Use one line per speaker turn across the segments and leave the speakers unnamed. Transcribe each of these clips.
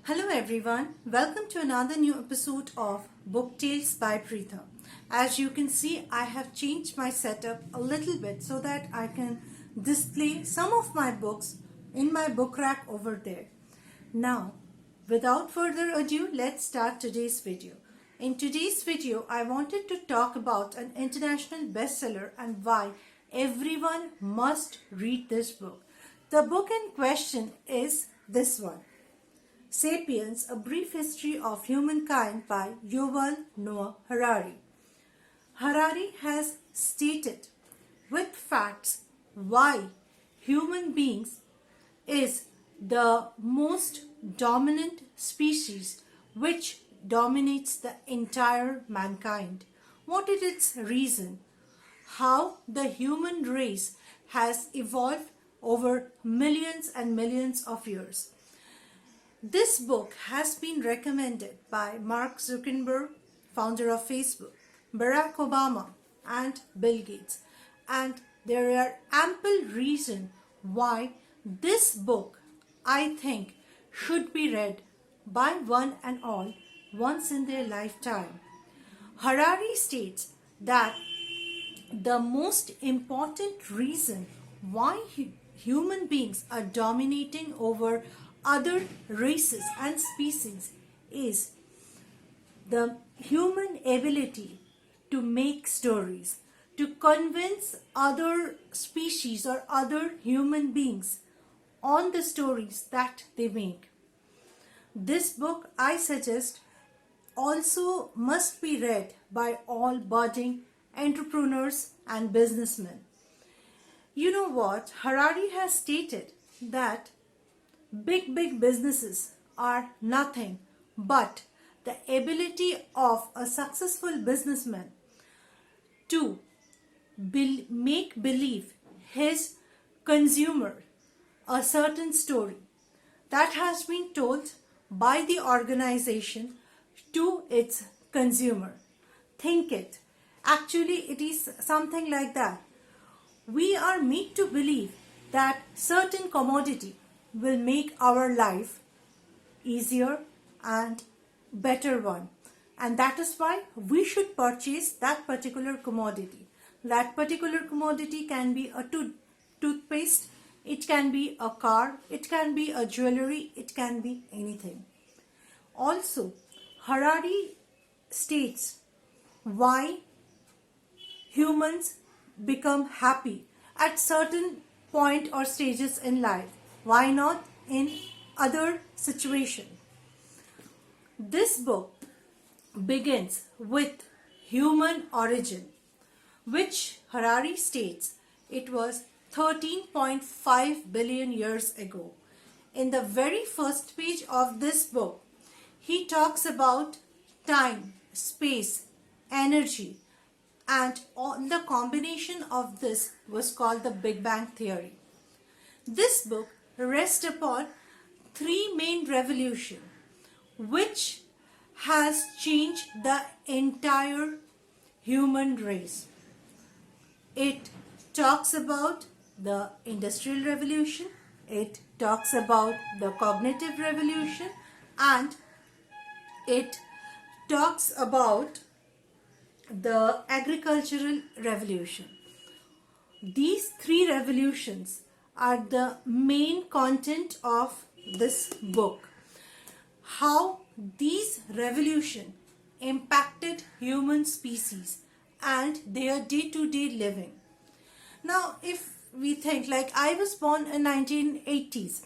Hello everyone, welcome to another new episode of Book Tales by Pritha. As you can see, I have changed my setup a little bit so that I can display some of my books in my book rack over there. Now, without further ado, let's start today's video. In today's video, I wanted to talk about an international bestseller and why everyone must read this book. The book in question is this one. Sapiens, A Brief History of Humankind by Yuval Noah Harari. Harari has stated with facts why human beings is the most dominant species which dominates the entire mankind. What is its reason? How the human race has evolved over millions and millions of years. This book has been recommended by Mark Zuckerberg, founder of Facebook, Barack Obama, and Bill Gates. And there are ample reasons why this book, I think, should be read by one and all once in their lifetime. Harari states that the most important reason why human beings are dominating over other races and species is the human ability to make stories, to convince other species or other human beings on the stories that they make. This book, I suggest, also must be read by all budding entrepreneurs and businessmen. You know what? Harari has stated that big businesses are nothing but the ability of a successful businessman to make believe his consumer a certain story that has been told by the organization to its consumer. Think it. Actually, it is something like that. We are made to believe that certain commodity will make our life easier and better one. And that is why we should purchase that particular commodity. That particular commodity can be a toothpaste, it can be a car, it can be a jewelry, it can be anything. Also, Harari states why humans become happy at certain point or stages in life. Why not in other situations? This book begins with human origin, which Harari states it was 13.5 billion years ago. In the very first page of this book, he talks about time, space, energy, and all the combination of this was called the Big Bang Theory. This book rests upon three main revolutions which has changed the entire human race. It talks about the Industrial Revolution, it talks about the Cognitive Revolution, and it talks about the Agricultural Revolution. These three revolutions are the main content of this book. How these revolutions impacted human species and their day-to-day living. Now, if we think, like, I was born in 1980s.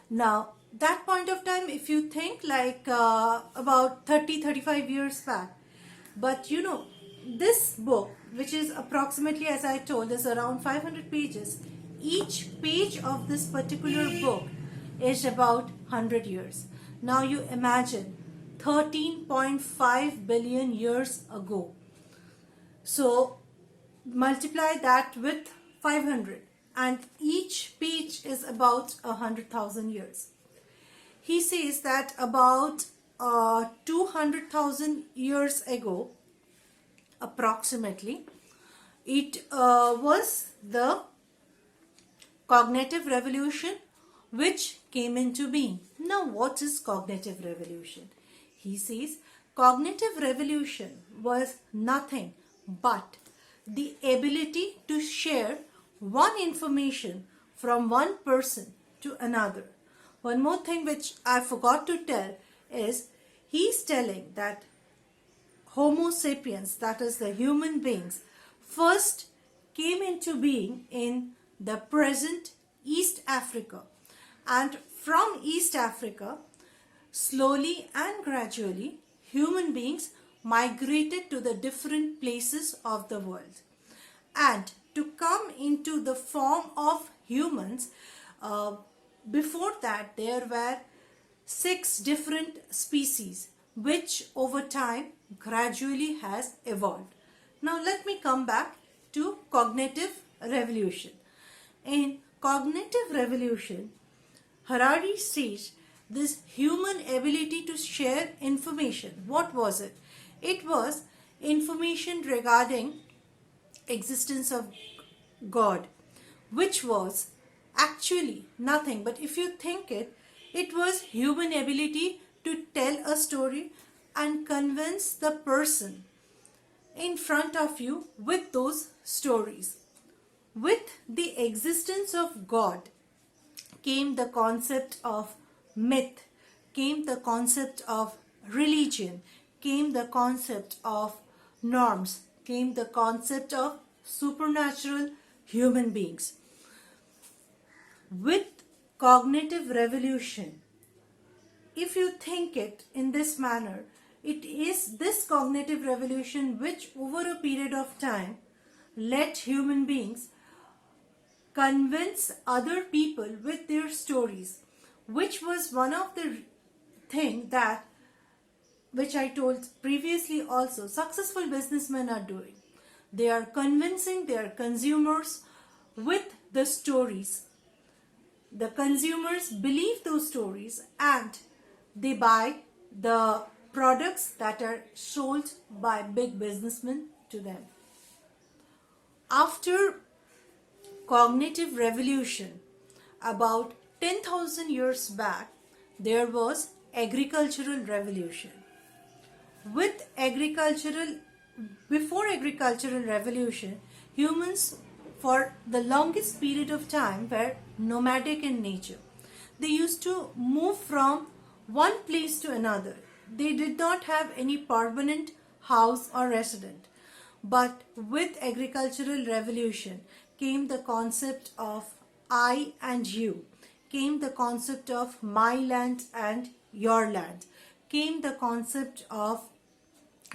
Now, that point of time, if you think like about 35 years back. But you know, this book, which is approximately, as I told, is around 500 pages. Each page of this particular book is about 100 years. Now you imagine 13.5 billion years ago. So multiply that with 500 and each page is about 100,000 years. He says that about 200,000 years ago, approximately, it was the cognitive revolution which came into being. Now, what is cognitive revolution? He says cognitive revolution was nothing but the ability to share one information from one person to another. One more thing which I forgot to tell is he's telling that Homo sapiens, that is the human beings, first came into being in the present East Africa. And from East Africa, slowly and gradually, human beings migrated to the different places of the world. And to come into the form of humans, before that there were 6 different species which over time gradually has evolved. Now let me come back to cognitive revolution. In cognitive revolution, Harari says this human ability to share information. What was it? It was information regarding existence of God, which was actually nothing. But if you think it, it was human ability to tell a story and convince the person in front of you with those stories. With the existence of God came the concept of myth, came the concept of religion, came the concept of norms, came the concept of supernatural human beings. With cognitive revolution, if you think it in this manner, it is this cognitive revolution which over a period of time let human beings convince other people with their stories, which was one of the thing that, which I told previously also, successful businessmen are doing. They are convincing their consumers with the stories. The consumers believe those stories and they buy the products that are sold by big businessmen to them. After cognitive revolution, about 10,000 years back, there was agricultural revolution. Before agricultural revolution, humans for the longest period of time were nomadic in nature. They used to move from one place to another. They did not have any permanent house or resident. But with agricultural revolution came the concept of I and you, came the concept of my land and your land, came the concept of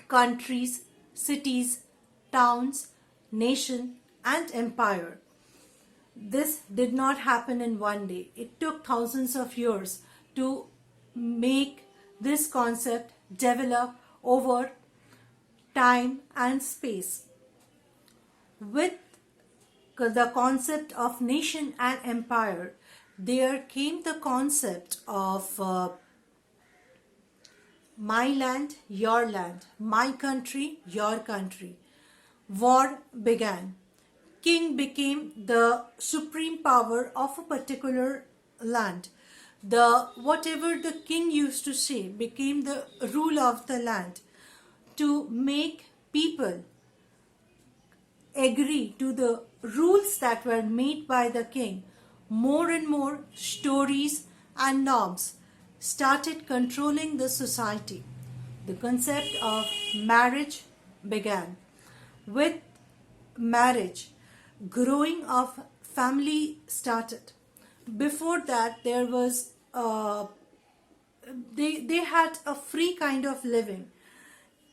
countries, cities, towns, nation and empire. This did not happen in one day. It took thousands of years to make this concept develop over time and space. With the concept of nation and empire, there came the concept of my land, your land, my country, your country. War began. King became the supreme power of a particular land. Whatever the king used to say became the rule of the land. To make people agree to the rules that were made by the king, more and more stories and norms started controlling the society. The concept of marriage began. With marriage, growing of family started. Before that, there was they had a free kind of living.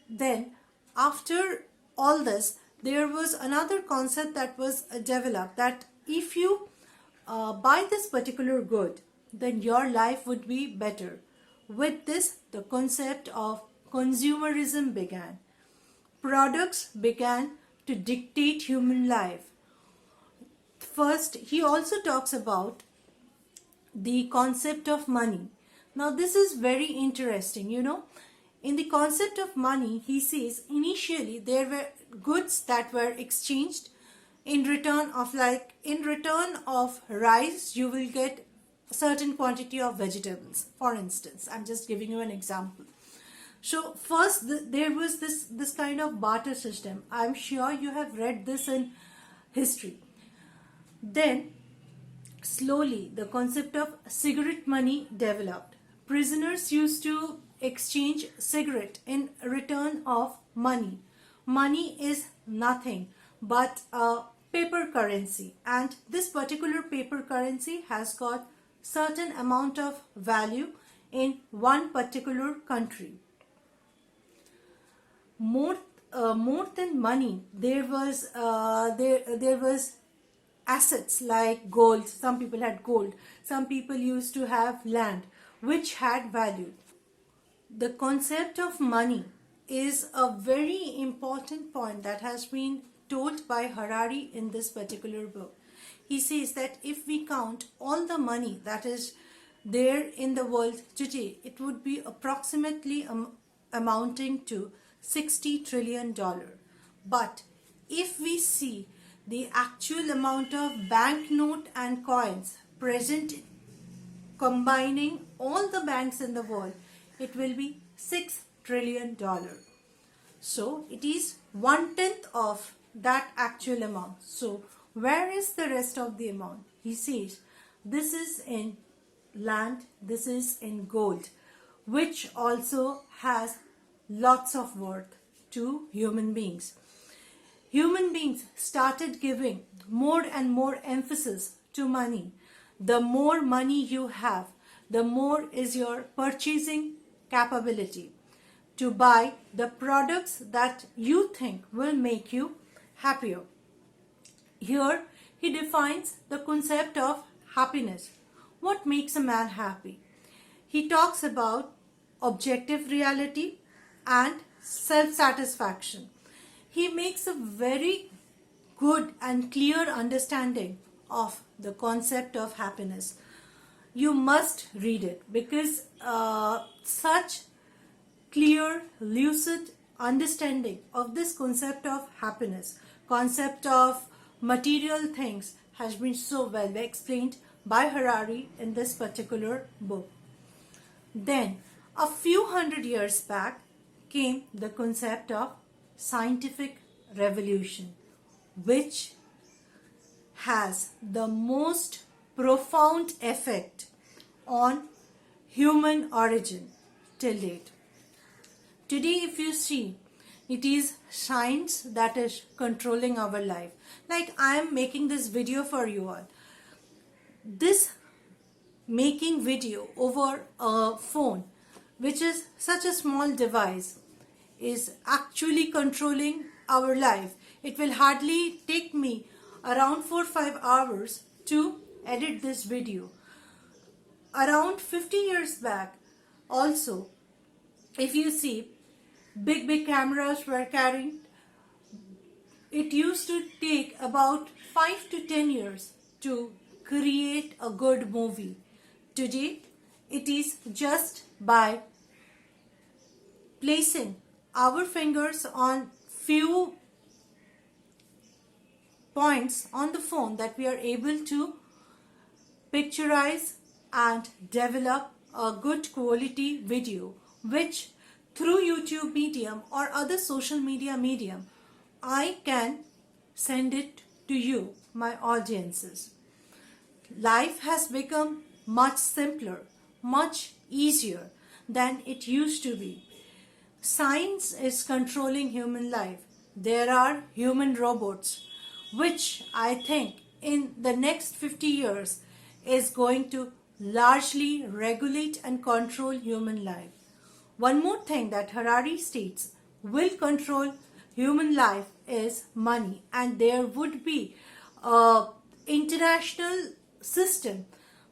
Then, after all this, there was another concept that was developed, that if you buy this particular good, then your life would be better. With this, the concept of consumerism began. Products began to dictate human life. First, he also talks about the concept of money. Now, this is very interesting, In the concept of money, he says initially there were goods that were exchanged in return of rice, you will get certain quantity of vegetables. For instance, I'm just giving you an example. So first, there was this kind of barter system. I'm sure you have read this in history. Then slowly the concept of cigarette money developed. Prisoners used to exchange cigarette in return of money. Money is nothing but a paper currency, and this particular paper currency has got certain amount of value in one particular country. More than money, there was assets like gold. Some people had gold. Some people used to have land which had value. The concept of money is a very important point that has been told by Harari in this particular book. He says that if we count all the money that is there in the world today, it would be approximately amounting to $60 trillion. But if we see the actual amount of banknote and coins present, combining all the banks in the world, it will be $6 trillion. So it is 1/10 of that actual amount. So where is the rest of the amount? He says this is in land, this is in gold, which also has lots of worth to human beings. Human beings started giving more and more emphasis to money. The more money you have, the more is your purchasing capability to buy the products that you think will make you happier. Here he defines the concept of happiness. What makes a man happy? He talks about objective reality and self-satisfaction. He makes a very good and clear understanding of the concept of happiness. You must read it because such clear, lucid understanding of this concept of happiness, concept of material things, has been so well explained by Harari in this particular book. Then, a few hundred years back, came the concept of scientific revolution, which has the most profound effect on human origin till date. Today, if you see, it is science that is controlling our life. Like I am making this video for you all. This making video over a phone, which is such a small device, is actually controlling our life. It will hardly take me around 4 or 5 hours to edit this video. Around 50 years back also, if you see, big cameras were carried. It used to take about 5 to 10 years to create a good movie. Today, it is just by placing our fingers on few points on the phone that we are able to picturize and develop a good quality video, which through YouTube medium or other social media medium, I can send it to you, my audiences. Life has become much simpler, much easier than it used to be. Science is controlling human life. There are human robots, which I think in the next 50 years is going to largely regulate and control human life. One more thing that Harari states will control human life is money, and there would be an international system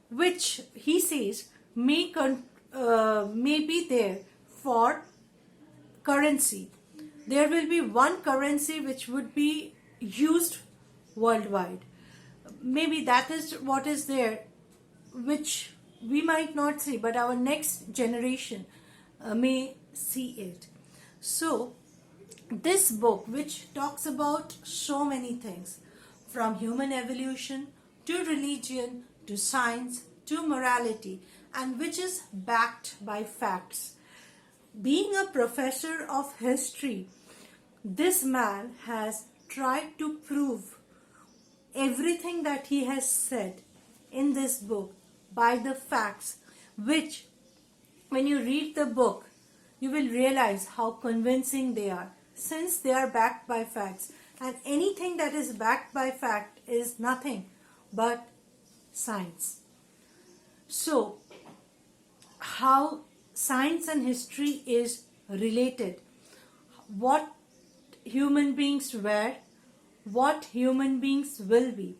which he says may be there for currency. There will be one currency which would be used worldwide. Maybe that is what is there, which we might not see, but our next generation may see it. So this book, which talks about so many things, from human evolution to religion to science to morality and which is backed by facts. Being a professor of history, this man has tried to prove everything that he has said in this book by the facts, which when you read the book, you will realize how convincing they are, since they are backed by facts. And anything that is backed by fact is nothing but science. So, how science and history is related, what human beings were, what human beings will be,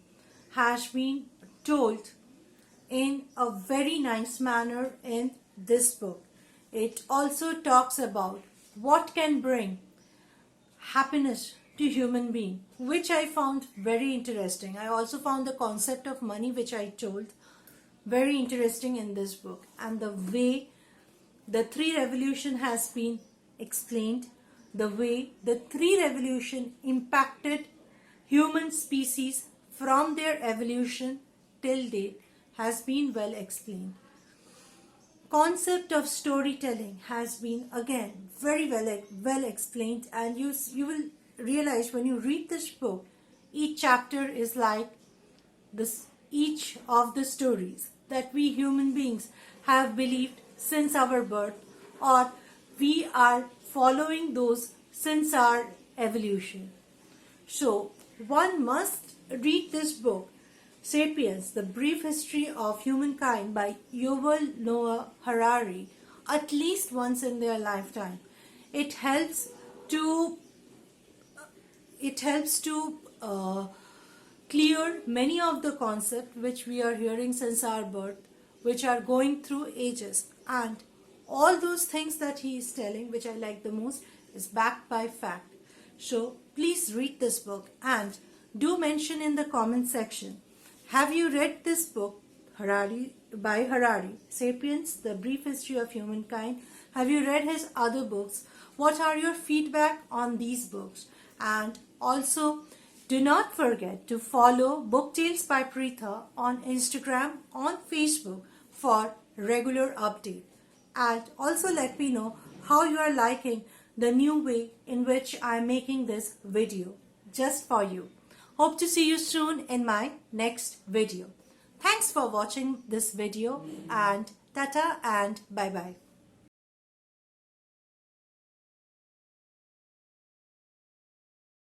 has been told in a very nice manner in this book. It also talks about what can bring happiness to human being, which I found very interesting. I also found the concept of money, which I told, very interesting in this book, and the way the three revolution has been explained, the way the three revolution impacted human species from their evolution till date has been well explained. Concept of storytelling has been again very well explained, and you will realize when you read this book, each chapter is like this, each of the stories that we human beings have believed since our birth, or we are following those since our evolution. So one must read this book, Sapiens, The Brief History of Humankind by Yuval Noah Harari, at least once in their lifetime. It helps to clear many of the concepts which we are hearing since our birth, which are going through ages, and all those things that he is telling, which I like the most, is backed by fact. So please read this book and do mention in the comment section, have you read this book by Harari, Sapiens, The Brief History of Humankind? Have you read his other books? What are your feedback on these books? And also, do not forget to follow Book Tales by Pritha on Instagram, on Facebook for regular update. And also let me know how you are liking the new way in which I am making this video just for you. Hope to see you soon in my next video. Thanks for watching this video, and tata and bye bye.